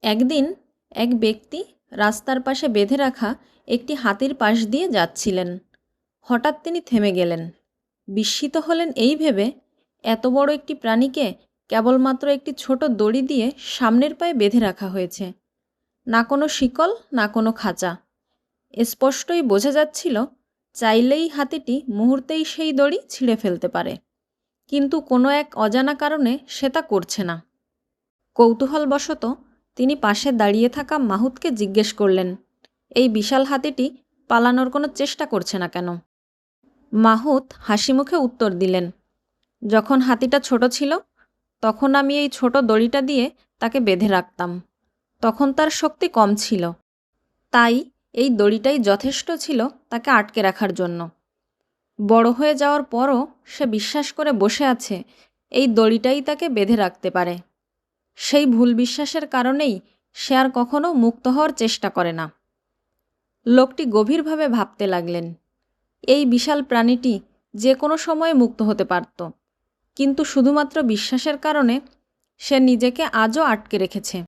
একদিন এক ব্যক্তি রাস্তার পাশে বেঁধে রাখা একটি হাতির পাশ দিয়ে যাচ্ছিলেন। হঠাৎ তিনি থেমে গেলেন। বিস্মিত হলেন এই ভেবে, এত বড় একটি প্রাণীকে কেবলমাত্র একটি ছোট দড়ি দিয়ে সামনের পায়ে বেঁধে রাখা হয়েছে। না কোনো শিকল, না কোনো খাঁচা। স্পষ্টই বোঝা যাচ্ছিল, চাইলেই হাতিটি মুহূর্তেই সেই দড়ি ছিঁড়ে ফেলতে পারে, কিন্তু কোনো এক অজানা কারণে সে তা করছে না। কৌতূহলবশত তিনি পাশে দাঁড়িয়ে থাকা মাহুতকে জিজ্ঞেস করলেন, এই বিশাল হাতিটি পালানোর কোনো চেষ্টা করছে না কেন? মাহুত হাসি মুখে উত্তর দিলেন, যখন হাতিটা ছোট ছিল তখন আমি এই ছোট দড়িটা দিয়ে তাকে বেঁধে রাখতাম। তখন তার শক্তি কম ছিল, তাই এই দড়িটাই যথেষ্ট ছিল তাকে আটকে রাখার জন্য। বড় হয়ে যাওয়ার পরও সে বিশ্বাস করে বসে আছে এই দড়িটাই তাকে বেঁধে রাখতে পারে। সেই ভুল বিশ্বাসের কারণেই সে আর কখনো মুক্ত হওয়ার চেষ্টা করে না। লোকটি গভীরভাবে ভাবতে লাগলেন, এই বিশাল প্রাণীটি যে কোনো সময়ে মুক্ত হতে পারত, কিন্তু শুধুমাত্র বিশ্বাসের কারণে সে নিজেকে আজও আটকে রেখেছে।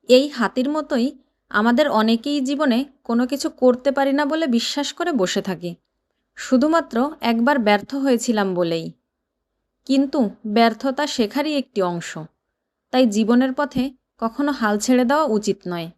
এই হাতির মতোই আমাদের অনেকেই জীবনে কোনো কিছু করতে পারি না বলে বিশ্বাস করে বসে থাকি, শুধুমাত্র একবার ব্যর্থ হয়েছিলাম বলেই। কিন্তু ব্যর্থতা শেখারই একটি অংশ, তাই জীবনের পথে কখনো হাল ছেড়ে দেওয়া উচিত নয়।